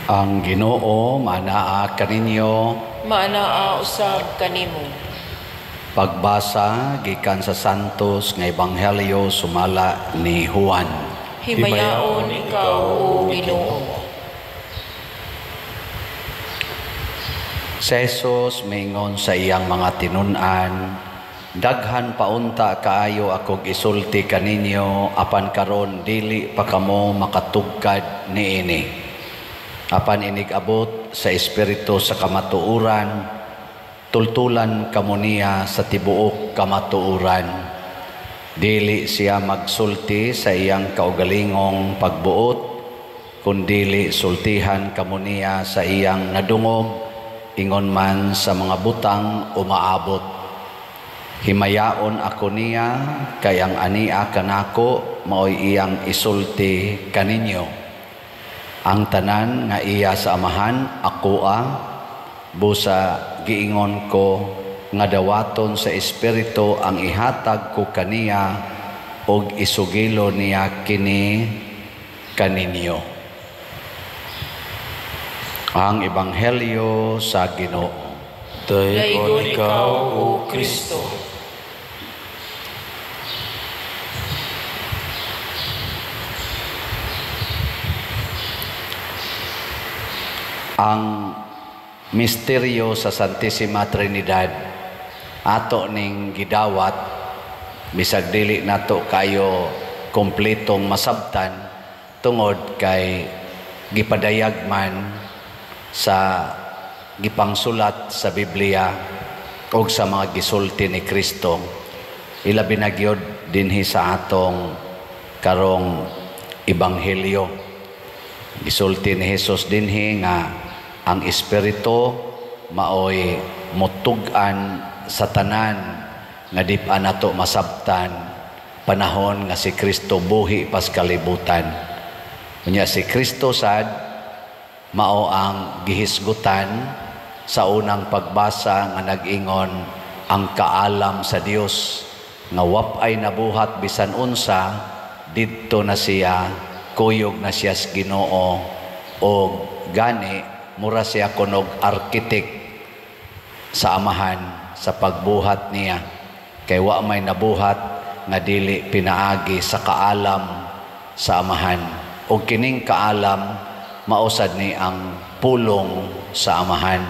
Ang Ginoo manaa kaninyo. Maanaa usab kanimo. Pagbasa gikan sa Santos nga Ebanghelyo sumala ni Juan. Himayaon ikaw, O Ginoo. Si Jesus mingon sa iyang mga tinun-an, daghan paunta kaayo akog isulti kaninyo, apan karon dili pa kamo makatugkad niini. Apan inig abot sa espiritu sa kamatuuran, tultulan kamo niya sa tibuok kamatuuran. Dili siya magsulti sa iyang kaugalingong pagbuot, kundili sultihan kamo niya sa iyang nadungog, ingon man sa mga butang umaabot. Himayaon ako niya, kay ang ania kanako maoy iyang isulti kaninyo. Ang tanan nga iya sa amahan, akoa, busa giingon ko, nga dawaton sa espiritu ang ihatag ko kaniya, og isugilo niya kini kaninyo. Ang Ebanghelyo sa Ginoo. Dayon ikaw, O Kristo. Ang misteryo sa Santissima Trinidad ato ning gidawat, bisag dili nato kayo kompletong masabtan tungod kay gipadayag man sa gipangsulat sa Biblia o sa mga gisulti ni Kristo. Ilabi na gyud dinhi sa atong karong Ebanghelyo. Gisulti ni Jesus dinhi nga ang espiritu maoy mutug-an sa tanan nga di-an nato masabtan panahon nga si Kristo buhi pas kalibutan. Unya si Kristo sad mao ang gihisgutan sa unang pagbasa nga nag-ingon, ang kaalam sa Dios nga wapay nabuhat bisan unsa, didto na siya, kuyog na siya sa Ginoo, o gani mura siya kunog arkitek sa amahan sa pagbuhat niya, kay wa may nabuhat nga dili pinaagi sa kaalam sa amahan, o kining kaalam mausad ni ang pulong sa amahan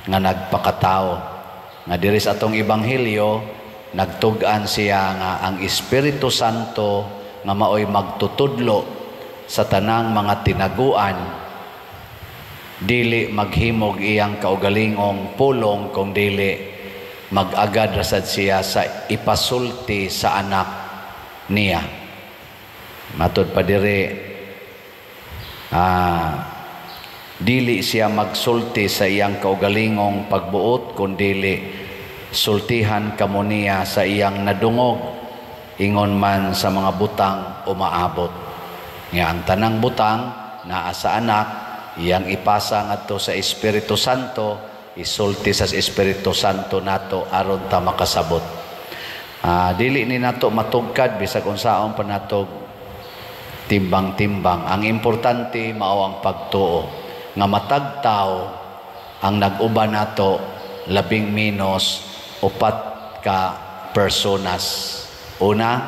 nga nagpakatao. Nga diri sa atong Ebanghelyo nagtug-an siya nga ang Espiritu Santo nga maoy magtutudlo sa tanang mga tinaguan, dili maghimog iyang kaugalingong pulong kung dili mag-agad rasad siya sa ipasulti sa anak niya. Matud pa diri, dili siya magsulti sa iyang kaugalingong pagbuot, kundili sultihan kamo niya sa iyang nadungog, ingon man sa mga butang umaabot. Nga ang tanang butang naa sa anak, iyang ipasa ngadto sa Espiritu Santo, isulti sa Espiritu Santo nato aron ta makasabot. Dili ni nato matugkad bisag unsaon pa nato timbang-timbang. Ang importante mao ang pagtuo nga matag tao ang nag-uban nato labing menos 4 ka personas. Una,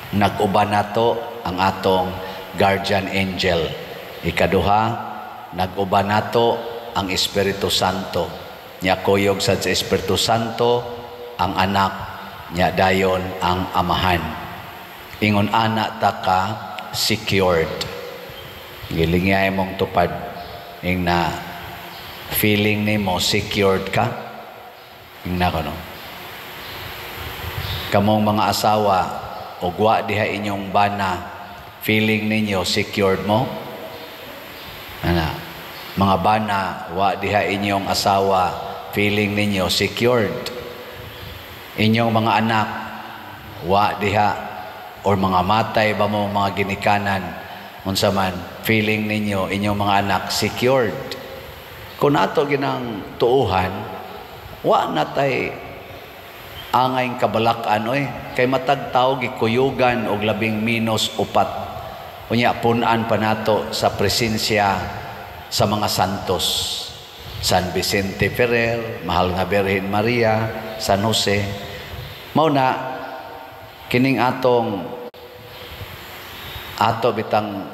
nag-uban nato ang atong guardian angel. Ikaduha, nag-uban nato ang Espiritu Santo. Nya kuyog sa Espiritu Santo ang anak, nya dayon ang amahan. Ingon ana ta ka secured. Gilingay mong tupad ing na feeling nimo secured ka. Ing na kuno. Kamong mga asawa og wa diha inyong bana, feeling ninyo secured mo? Ana, mga bana, wa diha inyong asawa, feeling ninyo secured. Inyong mga anak, wa diha, or mga matay ba mo mga ginikanan, unsa man, feeling ninyo, inyong mga anak secured. Kung ato ginang tuuhan, wa natay angay kabalakan oy, kay matag tawo gikuyugan og labing menos 4. Unya punan pa nato sa presensya sa mga santos. San Vicente Ferrer, Mahal nga Birhen Maria, San Jose. Mao na kining ato bitang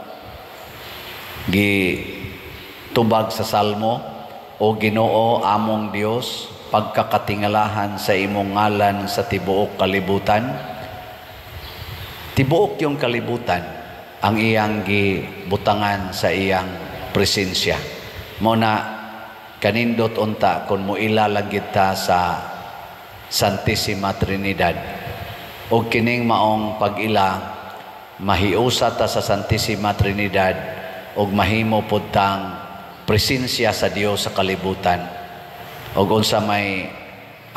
gitubag sa salmo, o Ginoo among Dios, pagkakatingalahan sa imong ngalan sa tibuok kalibutan. Tibuok yung kalibutan ang iyang gibutangan sa iyang presensya. Mao na kanindot unta kung muilalagid ta sa Santissima Trinidad. O kining maong pag-ila, mahiusa ta sa Santissima Trinidad o mahimo pud tang presensya sa Dios sa kalibutan. O unsa may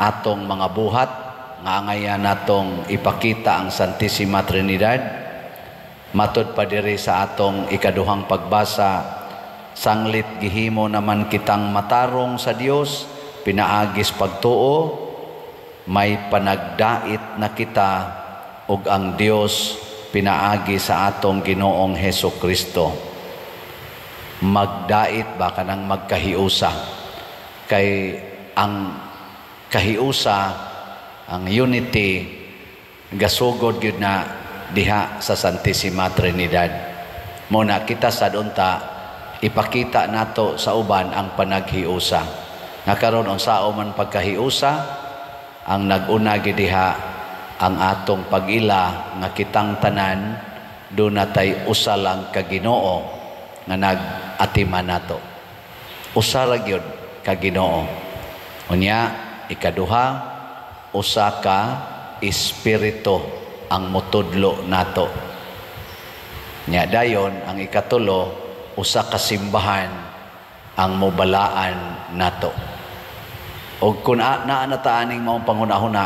atong mga buhat nga angayan natong ipakita ang Santissima Trinidad, matud pa diri sa atong ikaduhang pagbasa, sanglit gihimo naman kitang matarong sa Dios, pinaagis pagtuo, may panagdait na kita, ug ang Dios pinaagi sa atong Ginoong Hesukristo. Magdait ba kanang magkahiusa? Kay ang kahiusa, ang unity, gasugod gyud na diha sa Santissima Trinidad. Muna kita sa dunta ipakita nato sa uban ang panaghiusa. Nga karon unsao man pagkahiusa, ang nag-una gid diha ang atong pag-ila nga kitang tanan dunay usa lang ka Ginoo nga nag-atiman nato. Usa ra gyud ka Ginoo. Unya ikaduha, usa ka espiritu ang motudlo nato. Nya dayon ang ikatulo, usa ka simbahan ang mobalaan nato. O kung naanataaning maong panghuna-huna,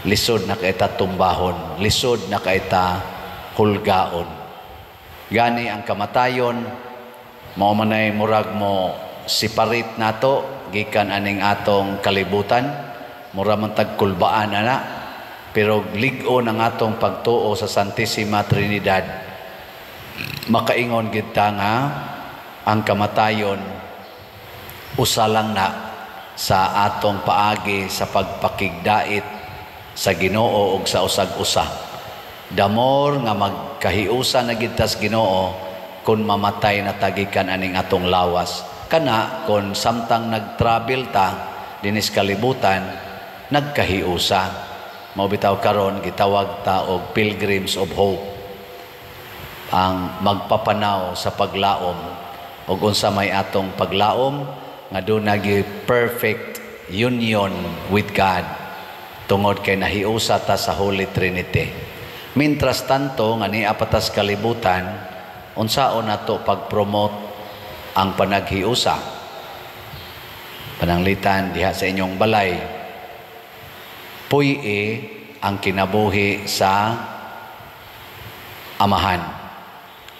lisod na kaita tumbahon, lisod na kaita hulgaon. Gani ang kamatayon, mao manay murag mo siparit nato gikan aning atong kalibutan, mura man tagkulbaan ana, pero lig-on ang atong pagtuo sa Santissima Trinidad. Makaingon gid ta nga ang kamatayon usa lang na sa atong paagi sa pagpakigdait sa Ginoo ug sa usag-usa. Damor nga magkahiusa na gid tas Ginoo kun mamatay na tagikan aning atong lawas. Kana kun samtang nag-travel ta dinis kalibutan, nagkahiusa. Mao bitaw karon gitawag ta og pilgrims of hope. Ang magpapanaw sa paglaom, ug unsa may atong paglaom nga dunay perfect union with God tungod kay nahiusa ta sa Holy Trinity. Mintras tanto nga ni apatas kalibutan, unsaon nato pag-promote ang panaghiusa? Pananglitan diha sa inyong balay, puy-e ang kinabuhi sa amahan.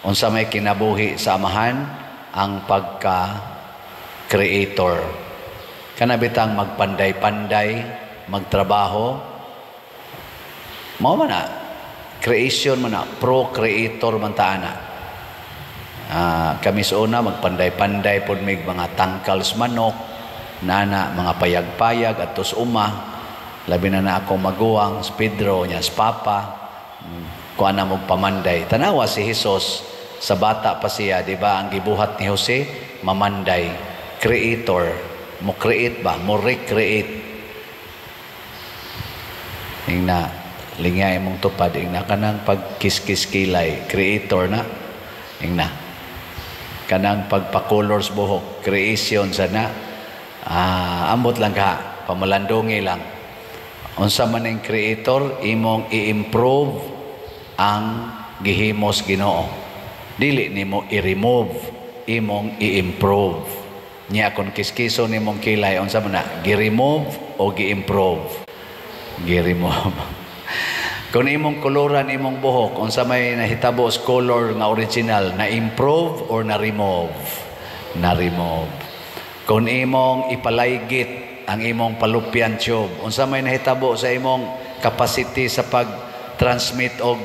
Unsa may kinabuhi sa amahan? Ang pagka-creator. Kanabitang magpanday-panday, magtrabaho. Mao man na, creation man na, pro-creator man taana. Kami sa una, magpanday-panday po may mga tangkals manok, nana, mga payag-payag, at tos uma. Labi na akong maguwang, Pedro, niya, Papa, kuha na mong pamanday. Tanawa si Jesus, sa bata pa siya, di ba, ang gibuhat ni Jose, mamanday, creator, mo create ba, mo recreate. Ingna, lingay mong tupad, ingna kanang pagkiskis kilay, creator na, ingna. Kanang pagpa-colors buhok, creation sana, ambot lang ka, pamalandungi lang. Unsa man ang creator, imong i-improve ang gihimos Ginoo. Dili nimo i-remove, imong i-improve. Nya kung kiskiso nimong kilay, unsa man na, gi-remove o gi-improve? Gi-remove. Kung imong koloran imong buhok, unsa may nahitabo sa color nga original, na-improve or na-remove? Na-remove. Kung imong ipalaygit ang imong fallopian tube, unsa may nahitabo sa imong capacity sa pag-transmit og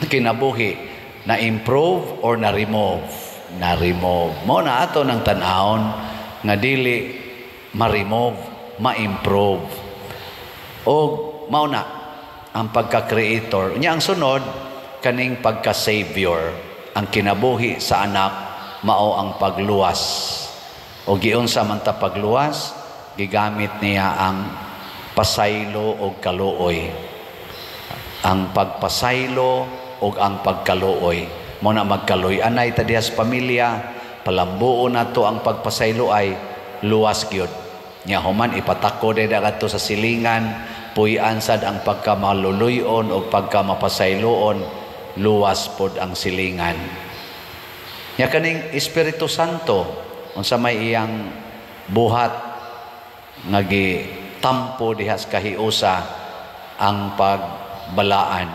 kinabuhi, na-improve or na-remove? na-remove. Mao na ato ng tanahon nga dili ma-remove, ma-improve. O mao na ang pagka-creator. Nya ang sunod kaning pagka-savior. Ang kinabuhi sa anak mao ang pagluwas. O giunsa man ta pagluwas, gigamit niya ang pasaylo o kaluoy. Ang pagpasaylo o ang pagkaluoy. Mo na magkaluoy anay ta diha sa pamilya, palambuo na to ang pagpasaylo ay luwas gyud. Nya human ipatako day dagadto sa silingan, puy-an sad ang pagkamaluluyon o pagkamapasayloon, luwas pod ang silingan. Nya kaning Espiritu Santo unsa may iyang buhat nga gitampo diha sa kahiusa ang pagbalaan.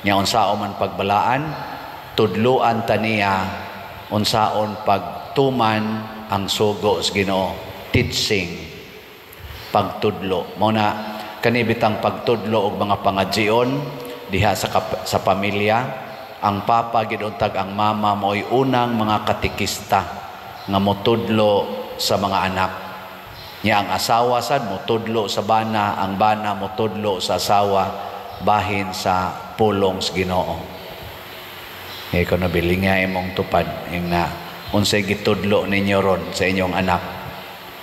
Nya unsao man pagbalaan, tudloan ta niya unsaon pagtuman ang sugo sa Ginoo, teaching, pagtudlo. Mao na kani bitang pagtudlo og mga pangadjion diha sa pamilya. Ang papa gid untag ang mama mo'y unang mga katikista nga motudlo sa mga anak. Nya ang asawa sad motudlo sa bana, ang bana motudlo sa asawa bahin sa pulong sa Ginoo. Ikaw na biling nga imong tupad yung na unsay gitudlo ninyo ron sa inyong anak.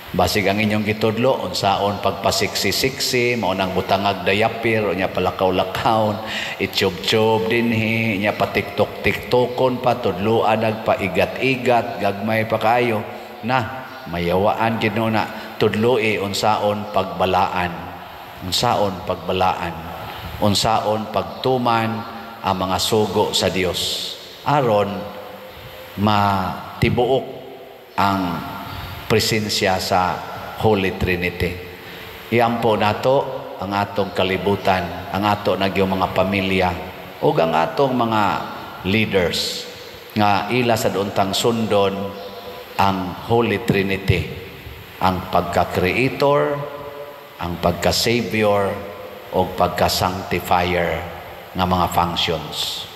Basig ang inyong gitudlo unsaon pagpasiksi-siksi, mao nang butangag dayapir o nya palakaw-lakaw, ityob-tyob dinhi, nya patiktok-tiktokon pa, tudloan nagpaigat-igat, gagmay pa kayo na mayawaan gid na tudloi unsaon pagbalaan, unsaon pagbalaan, unsaon pagtuman ang mga sugo sa Dios aron matibuok ang presensya sa Holy Trinity. Iampo nato ang atong kalibutan, ang ato nagyong mga pamilya ug ang atong mga leaders nga ila sa untang sundon ang Holy Trinity, ang pagka-creator, ang pagka-savior o pagka-sanctifier ng mga functions.